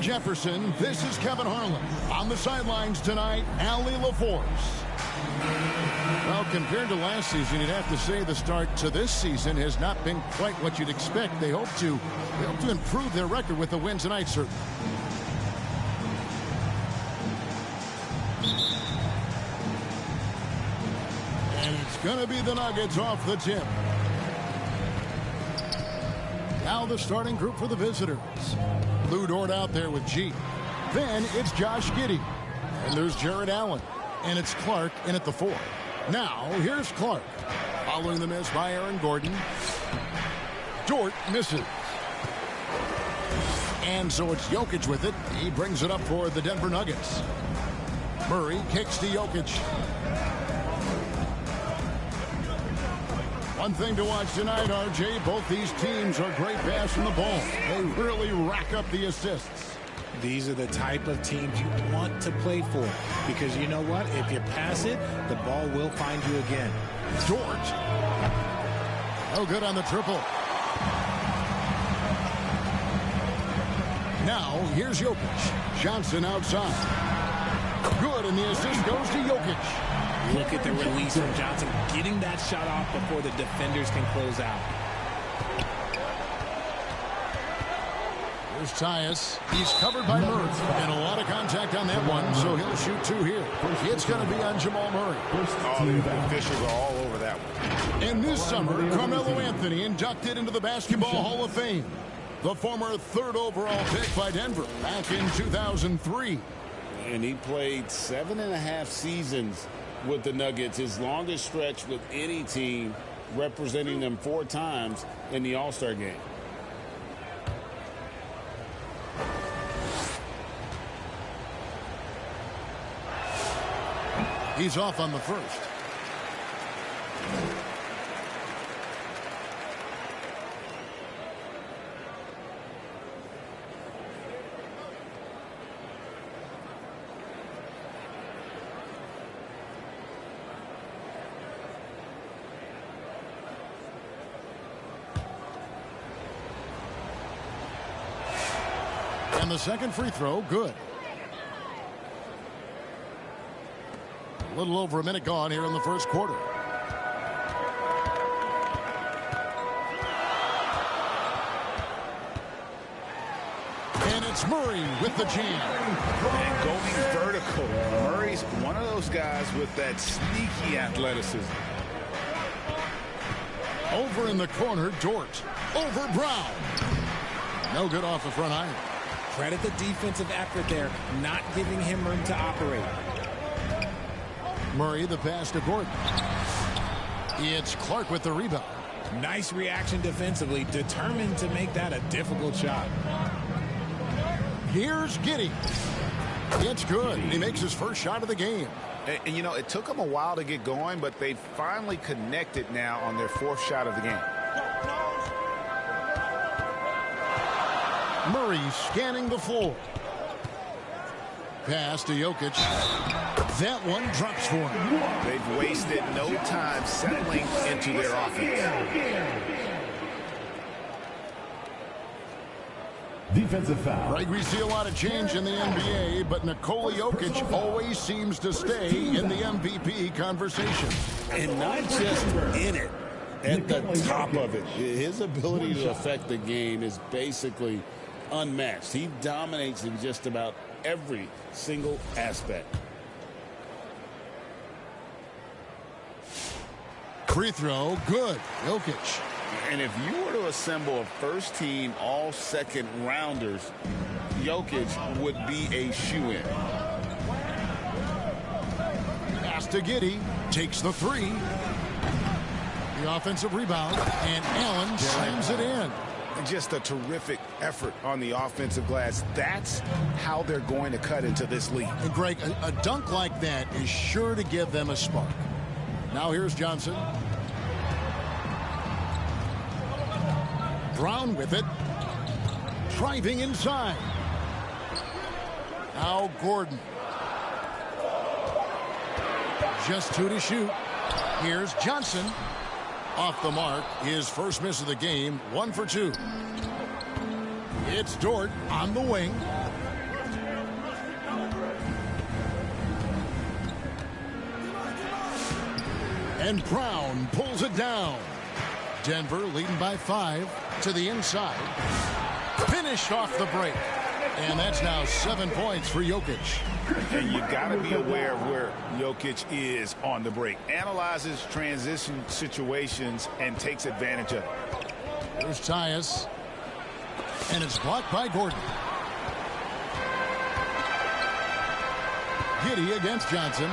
Jefferson, this is Kevin Harlan. On the sidelines tonight, Allie LaForce. Well, compared to last season, you'd have to say the start to this season has not been quite what you'd expect. They hope to improve their record with the win tonight, certainly. And it's going to be the Nuggets off the tip. Now the starting group for the visitors. Lou Dort out there with G. Then it's Josh Giddey. And there's Jared Allen. And it's Clark in at the 4. Now, here's Clark. Following the miss by Aaron Gordon. Dort misses. And so it's Jokic with it. He brings it up for the Denver Nuggets. Murray kicks to Jokic. One thing to watch tonight, RJ, both these teams are great passing the ball. They really rack up the assists. These are the type of teams you want to play for. Because you know what? If you pass it, the ball will find you again. Dort. No good on the triple. Now, here's Jokic. Johnson outside. Good, and the assist goes to Jokic. Look at the release from Johnson, getting that shot off before the defenders can close out. Here's Tyus. He's covered by Murray. And a lot of contact on that one, so he'll shoot 2 here. It's going to be on Jamal Murray. Oh, the officials are all over that one. And this summer, Carmelo Anthony inducted into the Basketball Hall of Fame. The former 3rd overall pick by Denver back in 2003. And he played 7.5 seasons with the Nuggets, his longest stretch with any team, representing them 4 times in the All-Star game. He's off on the first. And the second free throw, good. A little over a minute gone here in the first quarter. And it's Murray with the jam. And going vertical. Murray's one of those guys with that sneaky athleticism. Over in the corner, Dort. Over Brown. No good off the front iron. Credit the defensive effort there, not giving him room to operate. Murray, the pass to Gordon. It's Clark with the rebound. Nice reaction defensively, determined to make that a difficult shot. Here's Giddey. It's good. He makes his first shot of the game. And you know, it took them a while to get going, but they finally connected now on their 4th shot of the game. Murray scanning the floor. Pass to Jokic. That one drops for him. They've wasted no time settling into their offense. Defensive foul. Right, we see a lot of change in the NBA, but Nikola Jokic always seems to stay in the MVP conversation. And not just in it, at the top of it. His ability to affect the game is basically unmatched. He dominates in just about every single aspect. Free throw, good. Jokic. And if you were to assemble a first-team all-second rounders, Jokic would be a shoo-in. Pass to Giddey. Takes the 3. The offensive rebound. And Allen slams it in. Just a terrific effort on the offensive glass. That's how they're going to cut into this lead. And Greg, a dunk like that is sure to give them a spark. Now here's Johnson. Brown with it. Driving inside. Now Gordon. Just 2 to shoot. Here's Johnson. Off the mark, his first miss of the game, 1 for 2. It's Dort on the wing. And Brown pulls it down. Denver leading by 5 to the inside. Finished off the break. And that's now 7 points for Jokic. And you got to be aware of where Jokic is on the break. Analyzes transition situations and takes advantage of it. There's Tyus. And it's blocked by Gordon. Giddey against Johnson.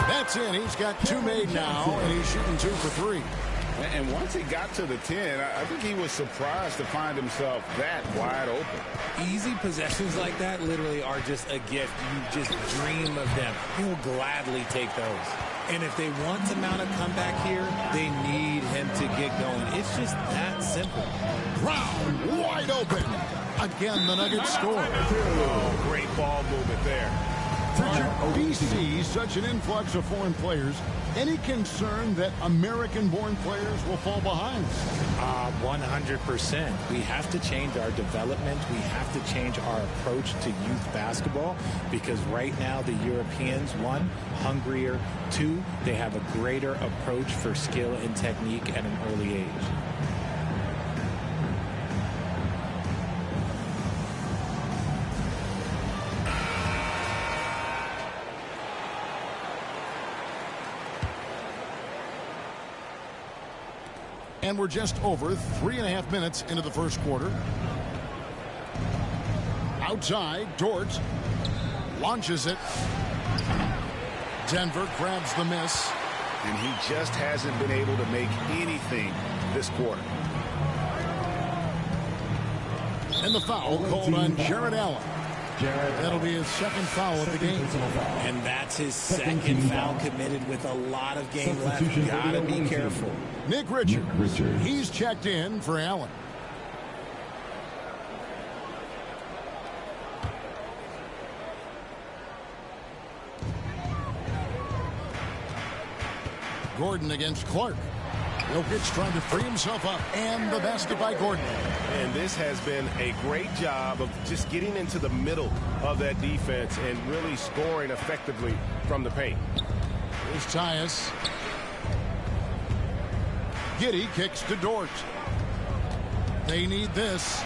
That's in. He's got 2 made now, and he's shooting 2 for 3. And once he got to the 10, I think he was surprised to find himself that wide open. Easy possessions like that literally are just a gift. You just dream of them. He'll gladly take those. And if they want to mount a comeback here, they need him to get going. It's just that simple. Brown wide open. Again, the Nuggets score. Oh, great ball movement there. Richard, we see such an influx of foreign players. Any concern that American-born players will fall behind? 100%. We have to change our development. We have to change our approach to youth basketball because right now the Europeans, 1, hungrier, 2, they have a greater approach for skill and technique at an early age. And we're just over 3.5 minutes into the first quarter. Outside, Dort launches it. Denver grabs the miss. And he just hasn't been able to make anything this quarter. And the foul called on Jared Allen. That'll be his second foul of the game. And that's his second foul committed with a lot of game left. You gotta be careful. Nick Richards. He's checked in for Allen. Gordon against Clark. Jokic trying to free himself up. And the basket by Gordon. And this has been a great job of just getting into the middle of that defense and really scoring effectively from the paint. Here's Tyus. Giddey kicks to Dort. They need this.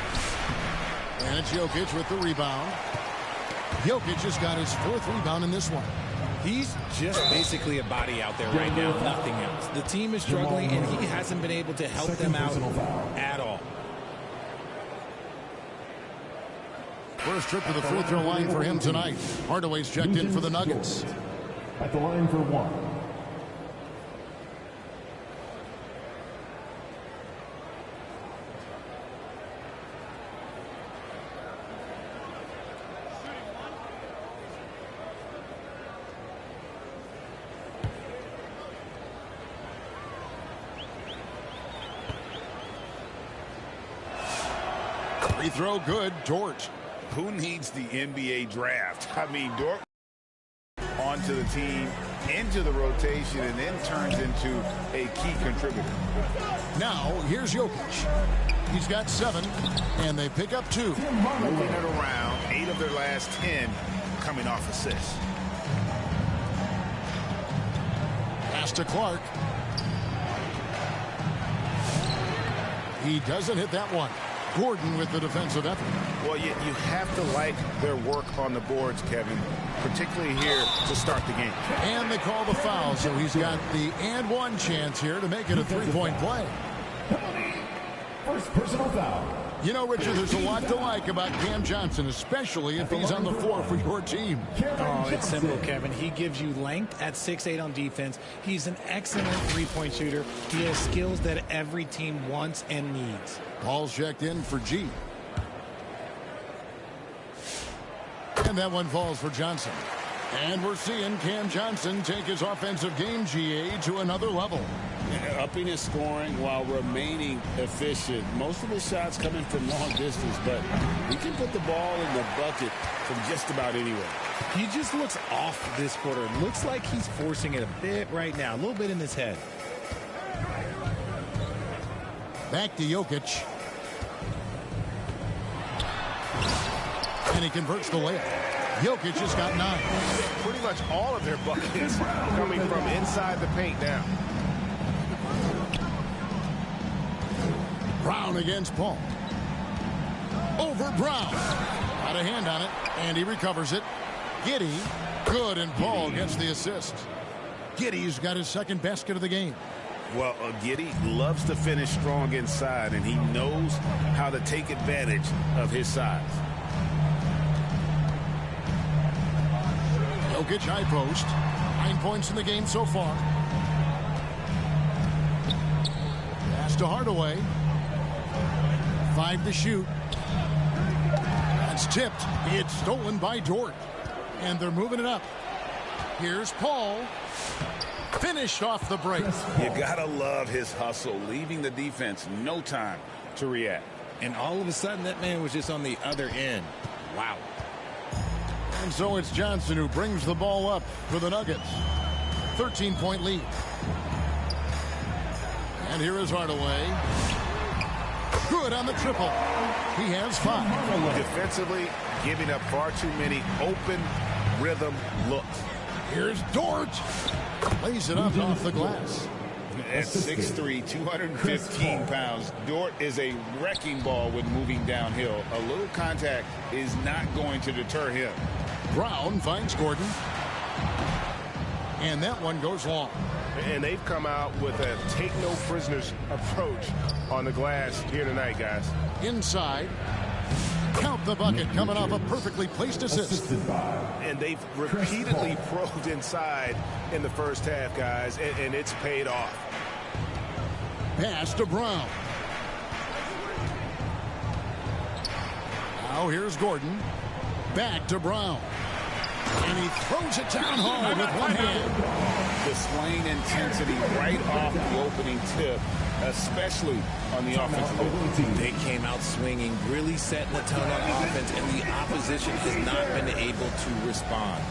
And it's Jokic with the rebound. Jokic has got his 4th rebound in this one. He's just basically a body out there right now, nothing else. The team is struggling, and he hasn't been able to help them out at all. First trip to the free throw line for him tonight. Hardaway's checked in for the Nuggets. At the line for 1. Free throw good, Dort. Who needs the NBA draft? I mean, Dort onto the team, into the rotation, and then turns into a key contributor. Now, here's Jokic. He's got 7, and they pick up 2. Moving it around, 8 of their last 10 coming off assists. Pass to Clark. He doesn't hit that one. Gordon with the defensive effort. Well, you have to like their work on the boards, Kevin, particularly here to start the game. And they call the foul, so he's got the and 1 chance here to make it a 3-point play. First personal foul. You know, Richard, there's a lot to like about Cam Johnson, especially if he's on the floor for your team. Oh, it's simple, Kevin. He gives you length at 6'8" on defense. He's an excellent three-point shooter. He has skills that every team wants and needs. Ball's checked in for G. And that one falls for Johnson. And we're seeing Cam Johnson take his offensive game, GA, to another level. Upping his scoring while remaining efficient. Most of his shots coming from long distance, but he can put the ball in the bucket from just about anywhere. He just looks off this quarter. Looks like he's forcing it a bit right now, a little bit in his head. Back to Jokic. And he converts the layup. Jokic has got 9. Pretty much all of their buckets coming from inside the paint now. Brown against Paul. Over Brown. Got a hand on it, and he recovers it. Giddey, good, and Paul gets the assist. Giddey's got his second basket of the game. Well, Giddey loves to finish strong inside, and he knows how to take advantage of his size. Jokic high post. 9 points in the game so far. Pass to Hardaway. 5 to shoot. That's tipped. It's stolen by Dort. And they're moving it up. Here's Paul. Finished off the break. You gotta love his hustle, leaving the defense no time to react. And all of a sudden, that man was just on the other end. Wow. And so it's Johnson who brings the ball up for the Nuggets. 13-point lead. And here is Hardaway. Good on the triple. He has 5. Defensively, giving up far too many open rhythm looks. Here's Dort. Lays it up off the glass. At 6'3", 215 pounds, Dort is a wrecking ball when moving downhill. A little contact is not going to deter him. Brown finds Gordon. And that one goes long. And they've come out with a take-no-prisoners approach on the glass here tonight, guys. Inside. Count the bucket coming off a perfectly placed assist. And they've repeatedly probed inside in the first half, guys, and it's paid off. Pass to Brown. Now here's Gordon. Back to Brown. And he throws it down hard with one hand. Displaying intensity right off the opening tip, especially on the offensive end. They came out swinging, really setting the tone on offense, and the opposition has not been able to respond.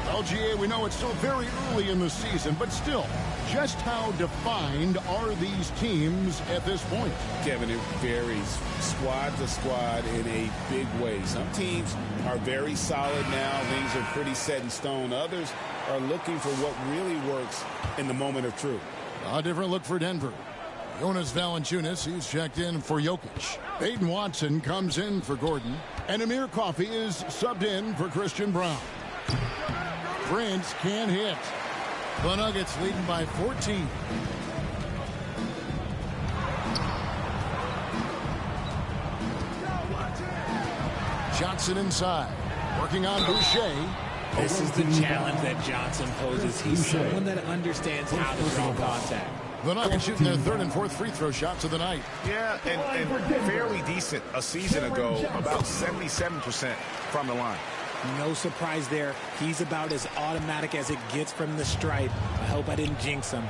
LGA, we know it's still very early in the season, but still, just how defined are these teams at this point? Kevin, it varies squad to squad in a big way. Some teams are very solid now. Things are pretty set in stone. Others are looking for what really works in the moment of truth. A different look for Denver. Jonas Valanciunas, he's checked in for Jokic. Aiden Watson comes in for Gordon. And Amir Coffey is subbed in for Christian Brown. Prince can't hit. The Nuggets leading by 14. Johnson inside. Working on Boucher. This is the challenge that Johnson poses. He's someone that understands how to draw contact. The Nuggets shooting their third and fourth free throw shots of the night. Yeah, and fairly decent a season ago, about 77% from the line. No surprise there. He's about as automatic as it gets from the stripe. I hope I didn't jinx him.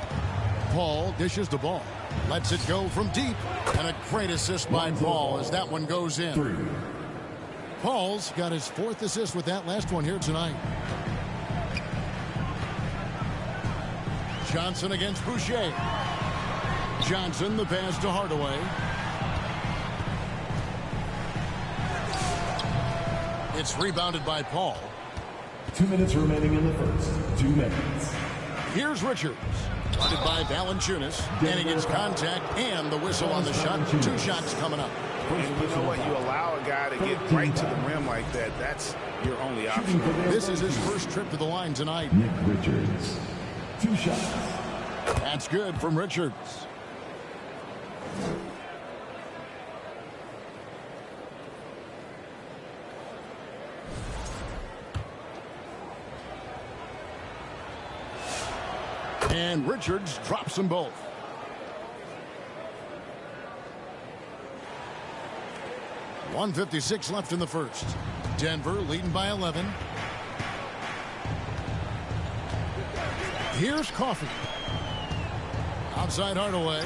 Paul dishes the ball. Lets it go from deep. And a great assist by Paul as that one goes in. Paul's got his 4th assist with that last one here tonight. Johnson against Boucher. Johnson, the pass to Hardaway. It's rebounded by Paul. 2 minutes remaining in the first. 2 minutes. Here's Richards. Guarded by Valanciunas. And he gets contact and the whistle on the shot. 2 shots coming up. And you know what? You allow a guy to get right to the rim like that. That's your only option. This is his first trip to the line tonight. Nick Richards. 2 shots. That's good from Richards. And Richards drops them both. .156 left in the first. Denver leading by 11. Here's Coffey. Outside Hardaway.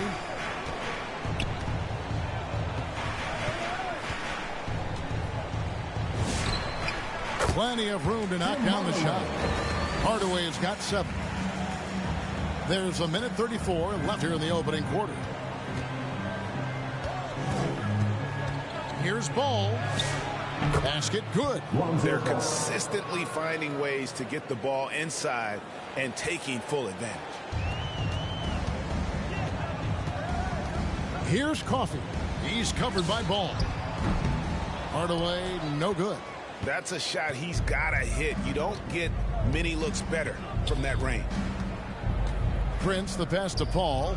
Plenty of room to knock down the shot. Hardaway has got 7. There's 1:34 left here in the opening quarter. Here's Ball. Basket good. They're consistently finding ways to get the ball inside and taking full advantage. Here's Coffee. He's covered by Ball. Hardaway, no good. That's a shot he's got to hit. You don't get many looks better from that range. Prince, the pass to Paul.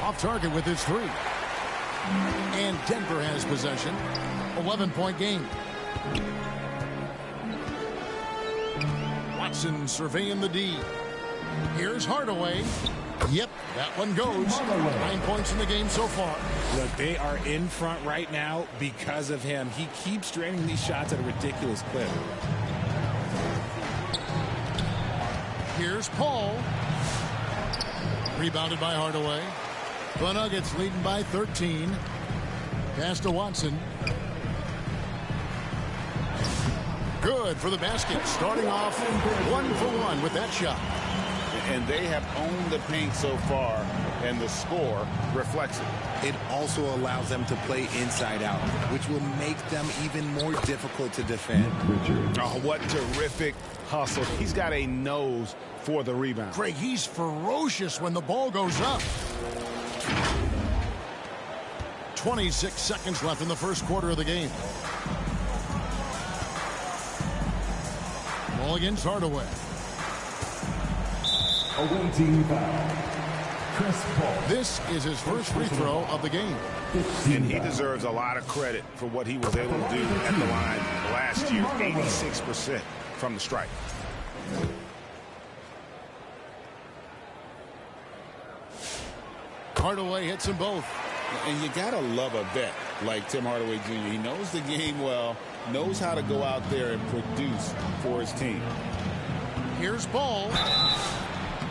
Off target with his three. And Denver has possession. 11-point game. Watson surveying the D. Here's Hardaway. Yep, that one goes. 9 points in the game so far. Look, they are in front right now because of him. He keeps draining these shots at a ridiculous clip. Here's Paul. Rebounded by Hardaway. The Nuggets leading by 13. Pass to Watson. Good for the basket. Starting off 1-for-1 with that shot. And they have owned the paint so far, and the score reflects it. It also allows them to play inside out, which will make them even more difficult to defend. Oh, what terrific hustle. He's got a nose for the rebound. Craig, he's ferocious when the ball goes up. 26 seconds left in the first quarter of the game. Ball against Hardaway. Awaiting foul. Chris Paul. This is his first free throw of the game. And he deserves a lot of credit for what he was able to do at the line last year. 86% from the stripe. Hardaway hits them both. And you got to love a vet like Tim Hardaway Jr. He knows the game well, knows how to go out there and produce for his team. Here's Ball.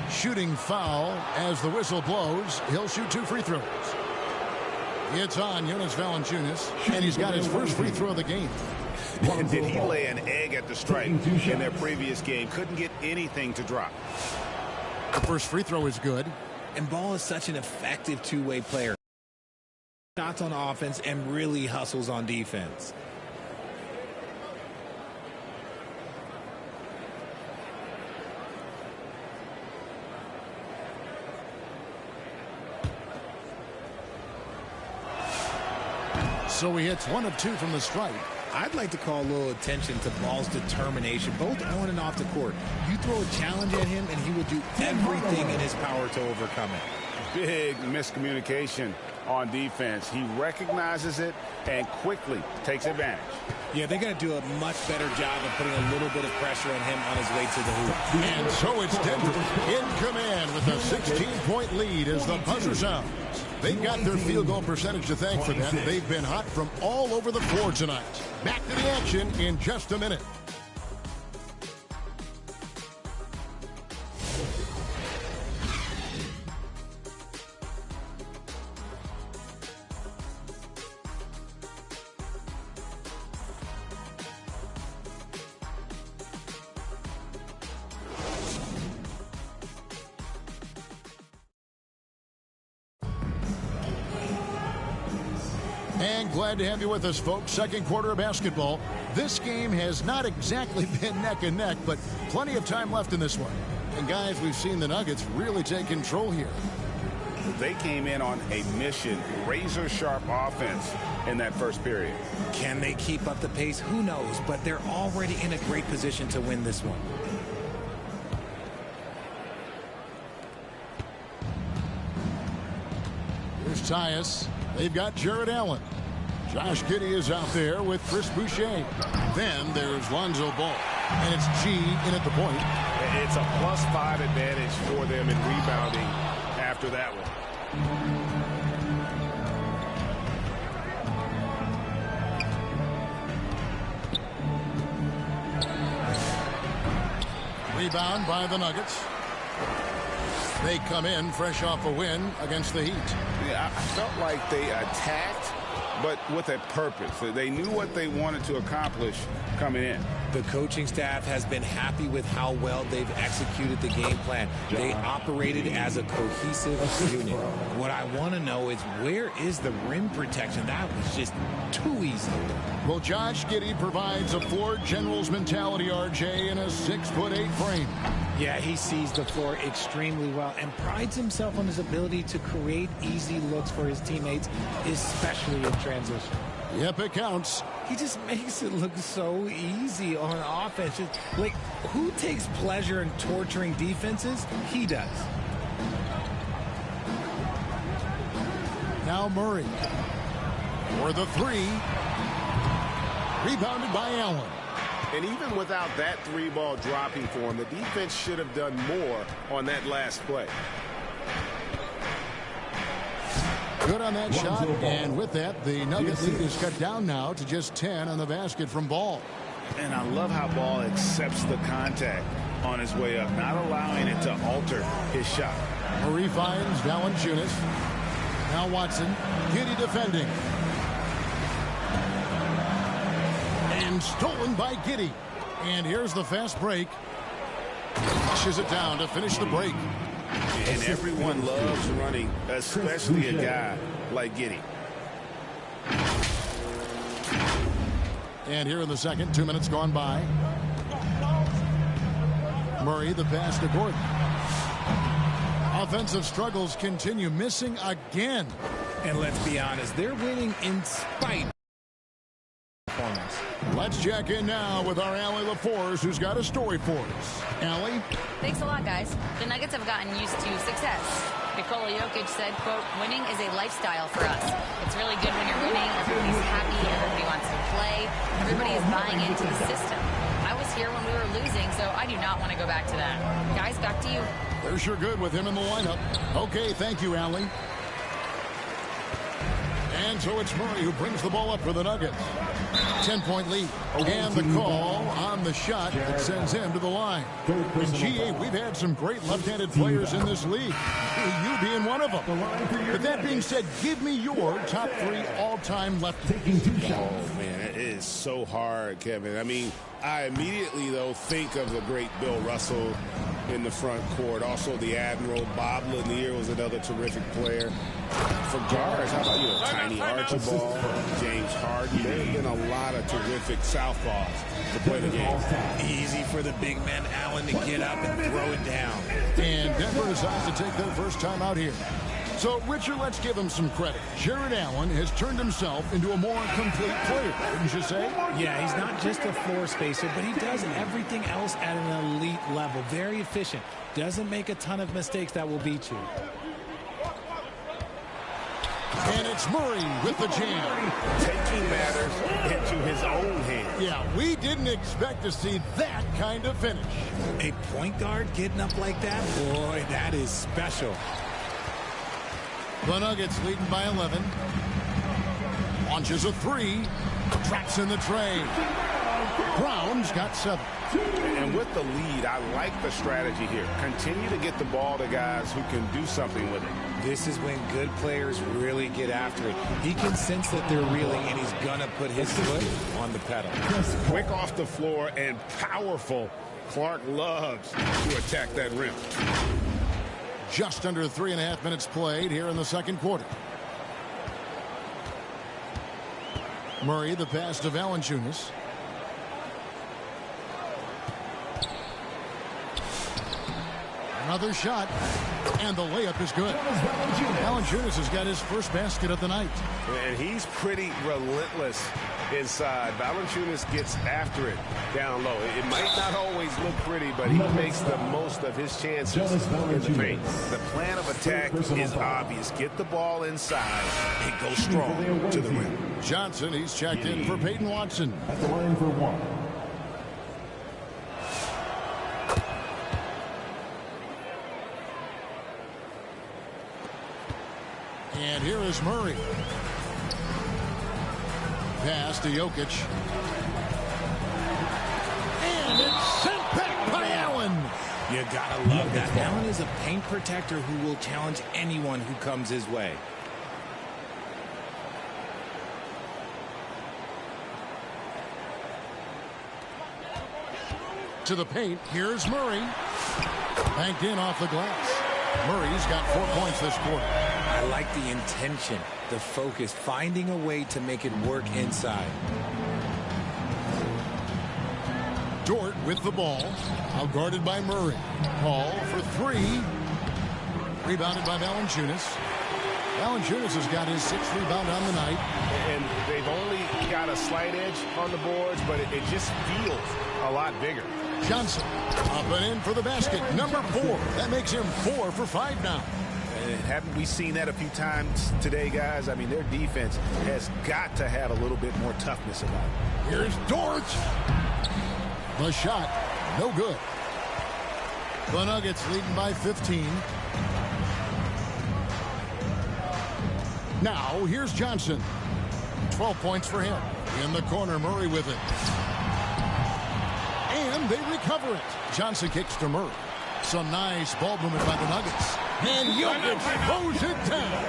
Shooting foul as the whistle blows. He'll shoot 2 free throws. It's on Jonas Valanciunas, and he's got his first free throw of the game. And did he lay an egg at the stripe in their previous game? Couldn't get anything to drop. The first free throw is good. And Ball is such an effective two-way player. Shots on offense and really hustles on defense. So he hits 1 of 2 from the stripe. I'd like to call a little attention to Ball's determination, both on and off the court. You throw a challenge at him, and he will do everything in his power to overcome it. Big miscommunication on defense. He recognizes it and quickly takes advantage. Yeah, they're going to do a much better job of putting a little bit of pressure on him on his way to the hoop. And so it's Denver in command with a 16-point lead as the buzzer sounds. They've got their field goal percentage to thank for that. They've been hot from all over the floor tonight. Back to the action in just a minute. And glad to have you with us, folks. Second quarter of basketball. This game has not exactly been neck and neck, but plenty of time left in this one. And guys, we've seen the Nuggets really take control here. They came in on a mission, razor-sharp offense in that first period. Can they keep up the pace? Who knows, but they're already in a great position to win this one. Here's Tyus. They've got Jared Allen. Josh Giddey is out there with Chris Boucher. Then there's Lonzo Ball. And it's G in at the point. It's a +5 advantage for them in rebounding after that one. Rebound by the Nuggets. They come in fresh off a win against the Heat. Yeah, I felt like they attacked but with a purpose. They knew what they wanted to accomplish coming in. The coaching staff has been happy with how well they've executed the game plan. They operated as a cohesive unit. What I want to know is, where is the rim protection? That was just too easy. Well, Josh Giddey provides a floor general's mentality, RJ, in a 6'8" frame. Yeah, he sees the floor extremely well and prides himself on his ability to create easy looks for his teammates, especially in transition. Yep, it counts. He just makes it look so easy on offense. Like, who takes pleasure in torturing defenses? He does. Now Murray for the three. Rebounded by Allen. And even without that three ball dropping for him, the defense should have done more on that last play. Good on that shot, and with that, the Nugget lead is cut down now to just 10 on the basket from Ball. And I love how Ball accepts the contact on his way up, not allowing it to alter his shot. Murray finds Valanciunas. Now Watson. Giddey defending. And stolen by Giddey. And here's the fast break. Pushes it down to finish the break. And everyone loves running, especially a guy like Giddey. And here in the second, 2 minutes gone by. Murray, the pass to Gordon. Offensive struggles continue, missing again. And let's be honest, they're winning in spite of performance. Let's check in now with our Allie LaForce, who's got a story for us. Allie? Thanks a lot, guys. The Nuggets have gotten used to success. Nikola Jokic said, quote, winning is a lifestyle for us. It's really good when you're winning. Everybody's happy. Everybody wants to play. Everybody is buying into the system. I was here when we were losing, so I do not want to go back to that. Guys, back to you. They're sure good with him in the lineup. Okay, thank you, Allie. And so it's Murray who brings the ball up for the Nuggets. 10-point lead. And the call on the shot that sends him to the line. In GA, we've had some great left-handed players in this league. You being one of them. But that being said, give me your top three all-time lefties. Oh, man, it is so hard, Kevin. I mean, I immediately, though, think of the great Bill Russell in the front court. Also, the Admiral. Bob Lanier was another terrific player. For guards, how about you? Tiny Archibald, James Harden. There have been a lot of terrific southpaws to play the game. Easy for the big man Allen to get up and throw it down. And Denver decides to take their first time out here. So, Richard, let's give him some credit. Jared Allen has turned himself into a more complete player, wouldn't you say? Yeah, he's not just a floor spacer, but he does everything else at an elite level. Very efficient. Doesn't make a ton of mistakes that will beat you. And it's Murray with the jam. Taking matters into his own hands. Yeah, we didn't expect to see that kind of finish. A point guard getting up like that? Boy, that is special. The Nuggets leading by 11. Launches a three. Traps in the tray. Brown's got 7. And with the lead, I like the strategy here. Continue to get the ball to guys who can do something with it. This is when good players really get after it. He can sense that they're reeling, and he's going to put his foot on the pedal. Quick off the floor and powerful. Clark loves to attack that rim. Just under 3.5 minutes played here in the second quarter. Murray, the pass to Valanciunas. Another shot, and the layup is good. Valanciunas has got his first basket of the night. And he's pretty relentless inside. Valanciunas gets after it down low. It might not always look pretty, but he makes the most of his chances in the paint. The plan of attack is obvious. Get the ball inside and go strong to the rim. Johnson, he's checked in for Peyton Watson. At the line for one. And here is Murray. Pass to Jokic. And it's sent back by Allen. You gotta love that. Allen is a paint protector who will challenge anyone who comes his way. To the paint. Here's Murray. Banked in off the glass. Murray's got 4 points this quarter. I like the intention, the focus, finding a way to make it work inside. Dort with the ball. Out guarded by Murray. Paul for 3. Rebounded by Valanciunas. Valanciunas has got his 6th rebound on the night. And they've only got a slight edge on the boards, but it just feels a lot bigger. Johnson up and in for the basket. Number 4. That makes him 4 for 5 now. And haven't we seen that a few times today, guys? I mean, their defense has got to have a little bit more toughness about it. Here's Dort. The shot, no good. The Nuggets leading by 15. Now, here's Johnson. 12 points for him. In the corner, Murray with it. And they recover it. Johnson kicks to Murray. Some nice ball movement by the Nuggets. And Jokic throws it down.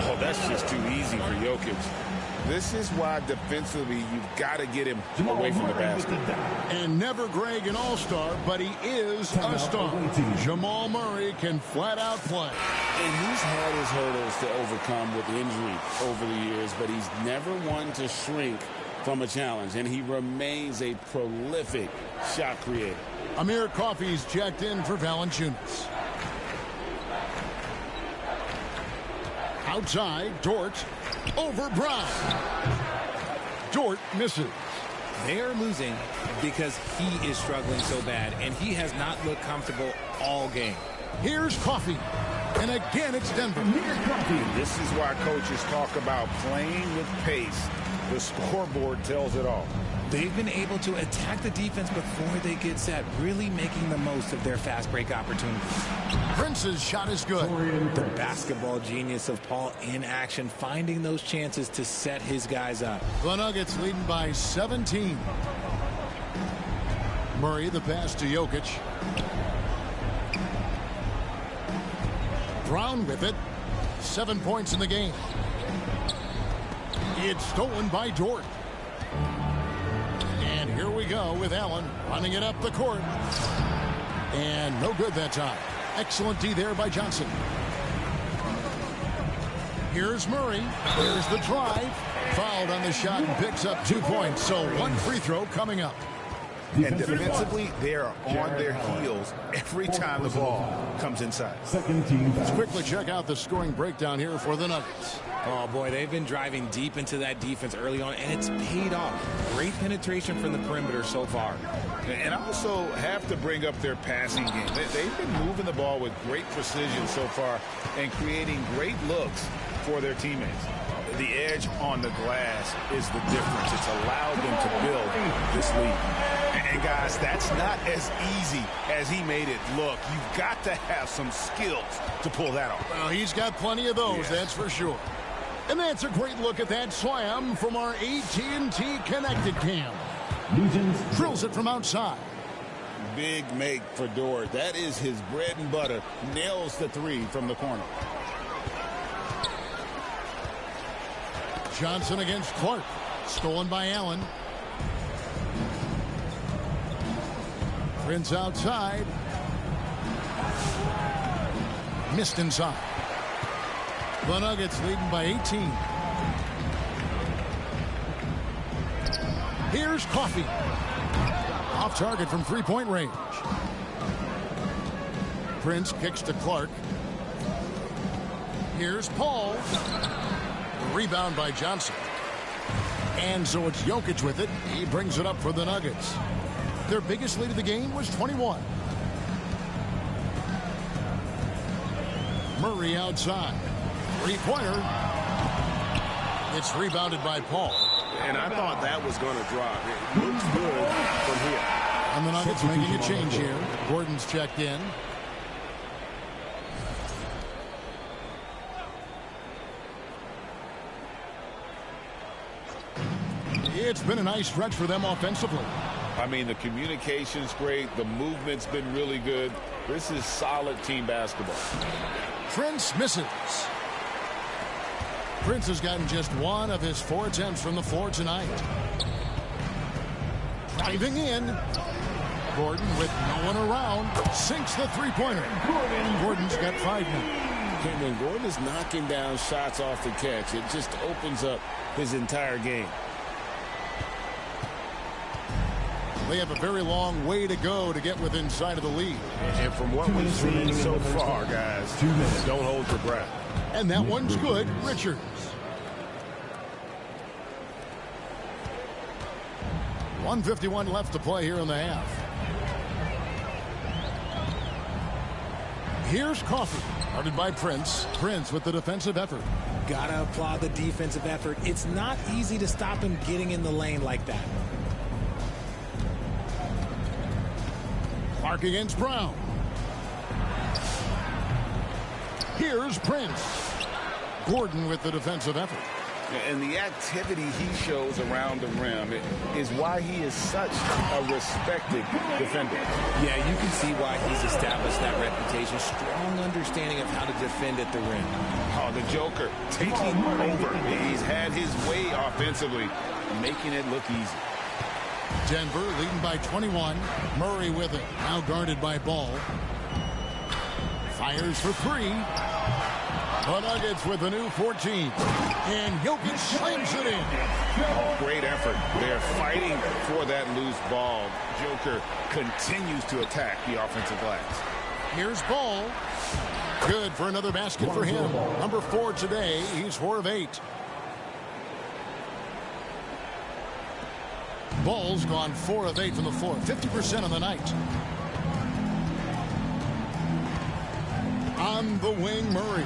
Oh, that's just too easy for Jokic. This is why defensively you've got to get him away from the basket. And never Greg an all-star, but he is a star. Jamal Murray can flat out play. And he's had his hurdles to overcome with injury over the years, but he's never one to shrink from a challenge, and he remains a prolific shot creator. Amir Coffey's checked in for Valanciunas. Outside, Dort over Brown. Dort misses. They are losing because he is struggling so bad, and he has not looked comfortable all game. Here's Coffey. And again, it's Denver. This is why coaches talk about playing with pace. The scoreboard tells it all. They've been able to attack the defense before they get set, really making the most of their fast break opportunities. Prince's shot is good. The basketball genius of Paul in action, finding those chances to set his guys up. The Nuggets leading by 17. Murray, the pass to Jokic. Brown with it. 7 points in the game. It's stolen by Dort. And here we go with Allen running it up the court. And no good that time. Excellent D there by Johnson. Here's Murray. Here's the drive. Fouled on the shot and picks up 2 points. So 1 free throw coming up. And defensively, they are on their heels every time the ball comes inside. Let's quickly check out the scoring breakdown here for the Nuggets. Oh, boy, they've been driving deep into that defense early on, and it's paid off. Great penetration from the perimeter so far. And also have to bring up their passing game. They've been moving the ball with great precision so far and creating great looks for their teammates. The edge on the glass is the difference. It's allowed them to build this lead. And guys, that's not as easy as he made it look. You've got to have some skills to pull that off. Well, he's got plenty of those, that's for sure. And that's a great look at that slam from our AT&T Connected Cam. Drills it from outside. Big make for Dort. That is his bread and butter. Nails the 3 from the corner. Johnson against Clark. Stolen by Allen. Prince outside. Missed inside. The Nuggets leading by 18. Here's Coffey. Off target from three-point range. Prince kicks to Clark. Here's Paul. Rebound by Johnson. And so it's Jokic with it. He brings it up for the Nuggets. Their biggest lead of the game was 21. Murray outside. Three-pointer. It's rebounded by Paul. And I thought that was going to drop. It looks good from here. And the Nuggets making a change here. Gordon's checked in. It's been a nice stretch for them offensively. I mean, the communication's great. The movement's been really good. This is solid team basketball. Prince misses. Prince has gotten just 1 of his 4 attempts from the floor tonight. Driving in. Gordon with no one around sinks the three-pointer. Gordon's got 5 now. When Gordon is knocking down shots off the catch, it just opens up his entire game. They have a very long way to go to get within sight of the lead. And from what we've seen so far, guys, don't hold your breath. And that one's good. Richards. .151 left to play here in the half. Here's Coffey, guarded by Prince. Prince with the defensive effort. Gotta applaud the defensive effort. It's not easy to stop him getting in the lane like that. Clark against Brown. Here's Prince. Gordon with the defensive effort. And the activity he shows around the rim is why he is such a respected defender. Yeah, you can see why he's established that reputation. Strong understanding of how to defend at the rim. Oh, the Joker taking over. He's had his way offensively, making it look easy. Denver leading by 21. Murray with it. Now guarded by Ball. Fires for 3. The Nuggets with a new 14. And Jokic slams it in. Oh, great effort. They're fighting for that loose ball. Joker continues to attack the offensive glass. Here's Ball. Good for another basket for him. Number 4 today. He's 4 of 8. Ball's gone 4 of 8 from the floor. 50% on the night. On the wing, Murray.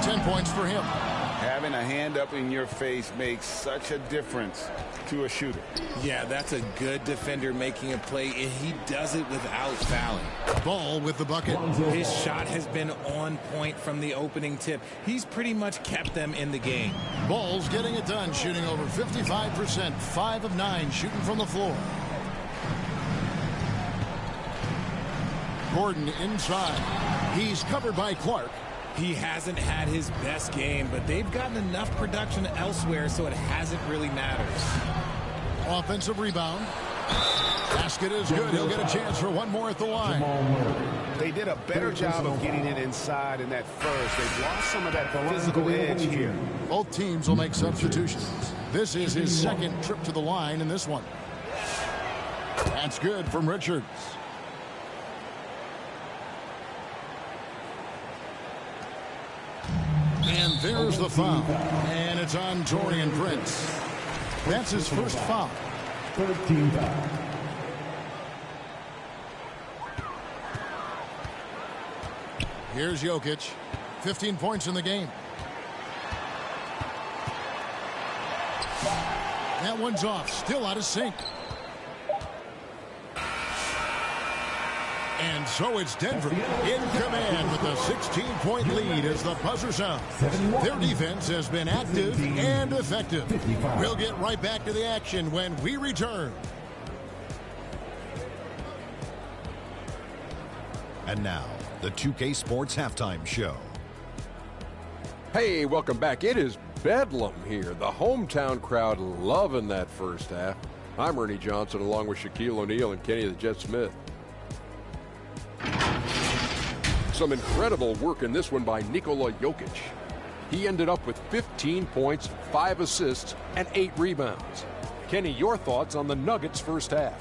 10 points for him. Having a hand up in your face makes such a difference to a shooter. Yeah, that's a good defender making a play, and he does it without fouling. Ball with the bucket. His shot has been on point from the opening tip. He's pretty much kept them in the game. Ball's getting it done, shooting over 55%. 5 of 9 shooting from the floor. Gordon inside. He's covered by Clark. He hasn't had his best game, but they've gotten enough production elsewhere, so it hasn't really mattered. Offensive rebound. Basket is good. He'll get a chance for one more at the line. They did a better job of getting it inside in that first. They've lost some of that physical edge here. Both teams will make substitutions. This is his second trip to the line in this one. That's good from Richards. And there's the foul. And it's on Taurean Prince. That's his first foul. 13 foul. Here's Jokic. 15 points in the game. That one's off. Still out of sync. And so it's Denver in command with a 16-point lead as the buzzer sounds. Their defense has been active and effective. We'll get right back to the action when we return. And now, the 2K Sports Halftime Show. Hey, welcome back. It is Bedlam here. The hometown crowd loving that first half. I'm Ernie Johnson along with Shaquille O'Neal and Kenny the Jet Smith. Some incredible work in this one by Nikola Jokic. He ended up with 15 points, 5 assists, and 8 rebounds. Kenny, your thoughts on the Nuggets' first half?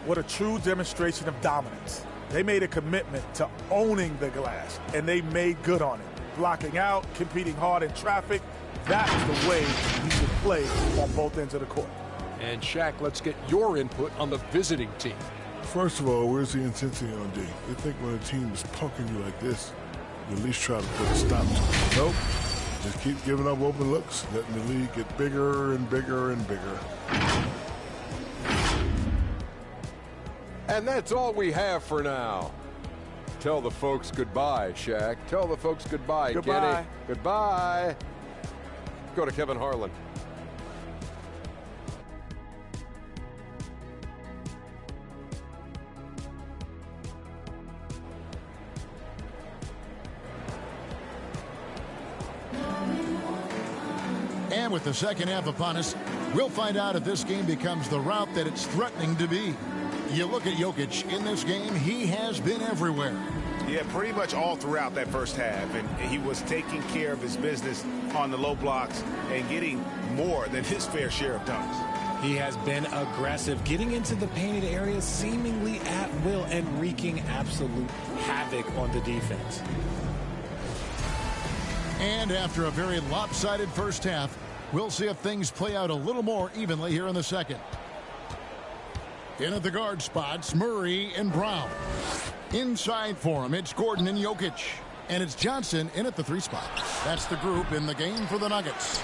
What a true demonstration of dominance. They made a commitment to owning the glass, and they made good on it. Blocking out, competing hard in traffic. That's the way you should play on both ends of the court. And Shaq, let's get your input on the visiting team. First of all, where's the intensity on D? You think when a team is punking you like this, you at least try to put a stop to it. Nope. Just keep giving up open looks, letting the lead get bigger and bigger and bigger. And that's all we have for now. Tell the folks goodbye, Shaq. Tell the folks goodbye, Goodbye. Kenny. Goodbye. Go to Kevin Harlan. And with the second half upon us, We'll find out if this game becomes the route that it's threatening to be. You look at Jokic in this game, he has been everywhere. Yeah, pretty much all throughout that first half. And he was taking care of his business on the low blocks and getting more than his fair share of dunks. He has been aggressive, getting into the painted areas seemingly at will and wreaking absolute havoc on the defense. And after a very lopsided first half, we'll see if things play out a little more evenly here in the second. In at the guard spots, Murray and Brown. Inside for him, it's Gordon and Jokic. And it's Johnson in at the 3 spot. That's the group in the game for the Nuggets.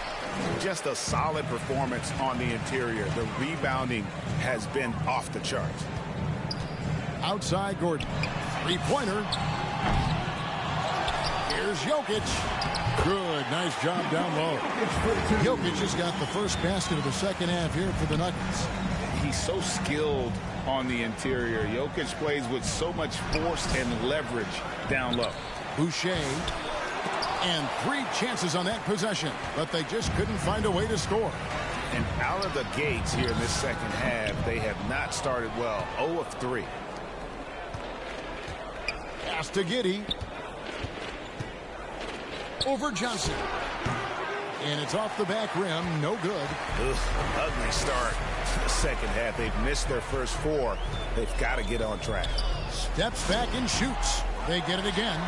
Just a solid performance on the interior. The rebounding has been off the charts. Outside Gordon. 3-pointer. Here's Jokic. Good. Nice job down low. Jokic has got the first basket of the second half here for the Nuggets. He's so skilled on the interior. Jokic plays with so much force and leverage down low. Boucher. And 3 chances on that possession, but they just couldn't find a way to score. And out of the gates here in this second half, they have not started well. 0 of 3. Pass to Giddey. Over Johnson. And it's off the back rim. No good. Ugly start to the second half. They've missed their first 4. They've got to get on track. Steps back and shoots. They get it again.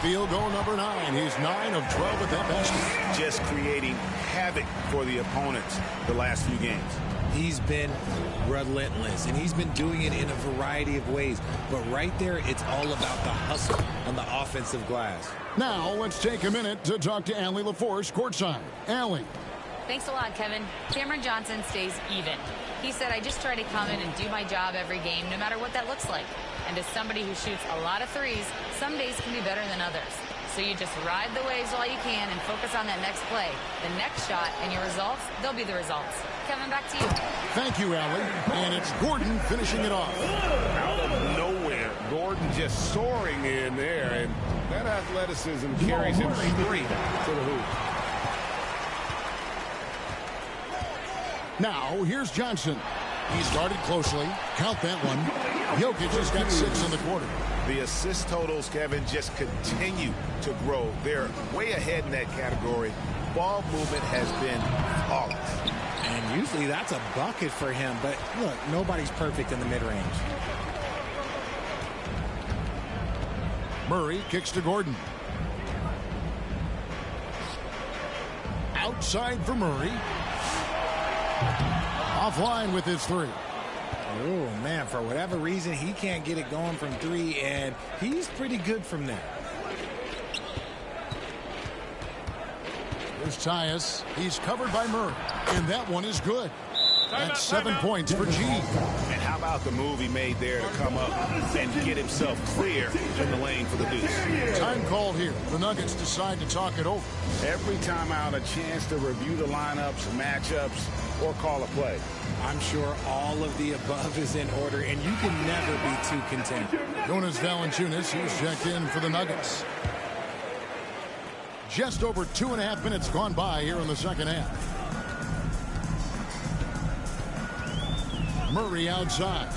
Field goal number 9. He's 9 of 12 at that basket. Just creating havoc for the opponents the last few games. He's been relentless, and he's been doing it in a variety of ways. But right there, it's all about the hustle on the offensive glass. Now, let's take a minute to talk to Allie LaForce courtside. Allie. Thanks a lot, Kevin. Cameron Johnson stays even. He said, I just try to come in and do my job every game, no matter what that looks like. And as somebody who shoots a lot of threes, some days can be better than others. So you just ride the waves while you can and focus on that next play. The next shot and your results, they'll be the results. Kevin, back to you. Thank you, Allie. And it's Gordon finishing it off. Out of nowhere, Gordon just soaring in there, and that athleticism carries him straight to the hoop. Now, here's Johnson. He started closely. Count that one. Jokic has got 6 in the quarter. The assist totals, Kevin, just continue to grow. They're way ahead in that category. Ball movement has been flawless. And usually that's a bucket for him. But look, nobody's perfect in the mid-range. Murray kicks to Gordon. Outside for Murray. Offline with his 3. Oh, man, for whatever reason, he can't get it going from 3, and he's pretty good from there. Here's Tyus. He's covered by Murray, and that one is good. That's 7 points for G. And how about the move he made there to come up and get himself clear in the lane for the deuce? Time called here. The Nuggets decide to talk it over. Every time out, a chance to review the lineups, matchups, or call a play. I'm sure all of the above is in order, and you can never be too content. Jonas Valanciunas, he's checked in for the Nuggets. Just over 2.5 minutes gone by here in the second half. Murray outside.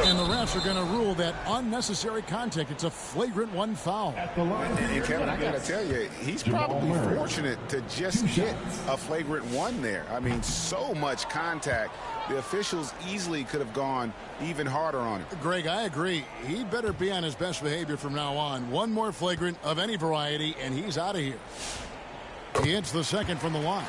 And the refs are going to rule that unnecessary contact. It's a flagrant 1 foul. And Kevin, I got to tell you, he's probably fortunate to just get a flagrant 1 there. I mean, so much contact. The officials easily could have gone even harder on him. Greg, I agree. He better be on his best behavior from now on. 1 more flagrant of any variety, and he's out of here. He hits the second from the line.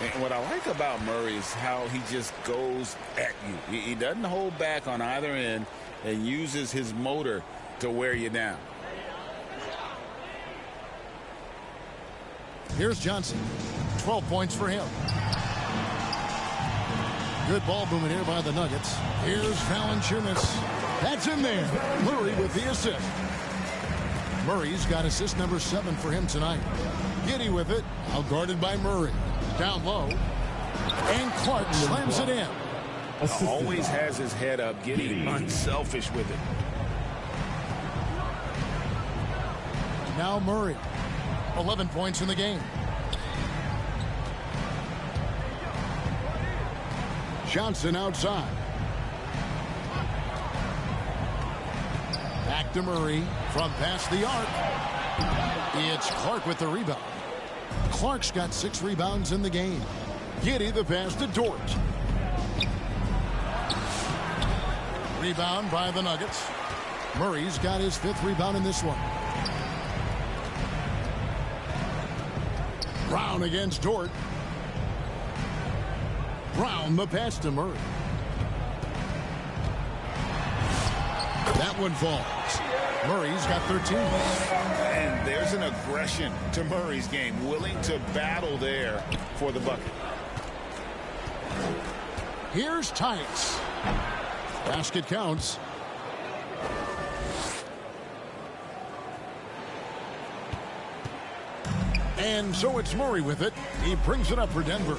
And what I like about Murray is how he just goes at you. He doesn't hold back on either end and uses his motor to wear you down. Here's Johnson. 12 points for him. Good ball movement here by the Nuggets. Here's Valanciunas. That's in there. Murray with the assist. Murray's got assist number 7 for him tonight. Giddey with it. Out guarded by Murray. Down low. And Clark slams it in. Always has his head up, getting unselfish with it. Now Murray. 11 points in the game. Johnson outside. Back to Murray from past the arc. It's Clark with the rebound. Clark's got 6 rebounds in the game. Giddey the pass to Dort. Rebound by the Nuggets. Murray's got his 5th rebound in this one. Brown against Dort. Brown the pass to Murray. That one falls. Murray's got 13. And there's an aggression to Murray's game, willing to battle there for the bucket. Here's Tice. Basket counts. And so it's Murray with it. He brings it up for Denver.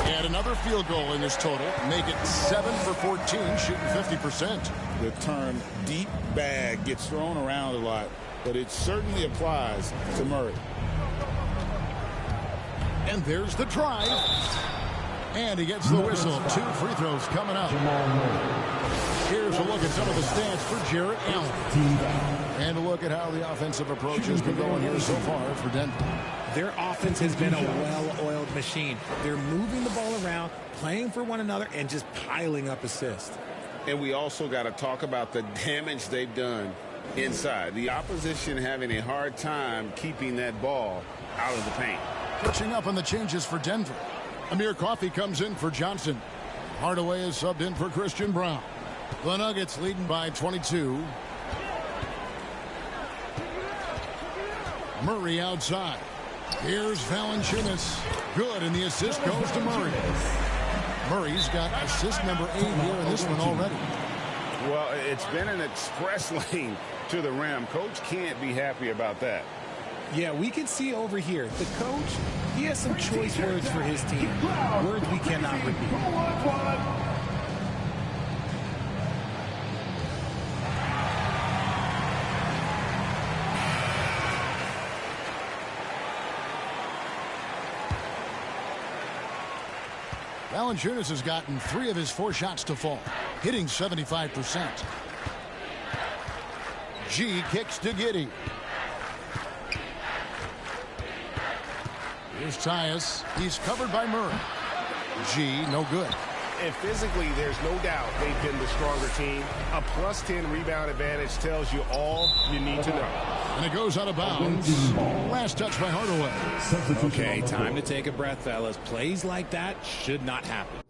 And another field goal in this total. Make it 7 for 14, shooting 50%. The term deep bag gets thrown around a lot, but it certainly applies to Murray. And there's the drive. And he gets the whistle. 2 free throws coming up. Here's a look at some of the stats for Jarrett Allen. And a look at how the offensive approach has been going here so far for Denver. Their offense has been a well-oiled machine. They're moving the ball around, playing for one another, and just piling up assists. And we also got to talk about the damage they've done inside. The opposition having a hard time keeping that ball out of the paint. Catching up on the changes for Denver. Amir Coffey comes in for Johnson. Hardaway is subbed in for Christian Brown. The Nuggets leading by 22. Murray outside. Here's Valanciunas. Good, and the assist goes to Murray. Murray's got assist number 8 here in this one already. Well, it's been an express lane to the rim. Coach can't be happy about that. Yeah, we can see over here. The coach, he has some choice words for his team. Words we cannot repeat. Valanciunas has gotten 3 of his 4 shots to fall, hitting 75%. G kicks to Giddey. Here's Tyus. He's covered by Murray. G, no good. And physically, there's no doubt they've been the stronger team. A plus 10 rebound advantage tells you all you need to know. And it goes out of bounds. Last touch by Hardaway. Okay, time to take a breath, fellas. Plays like that should not happen.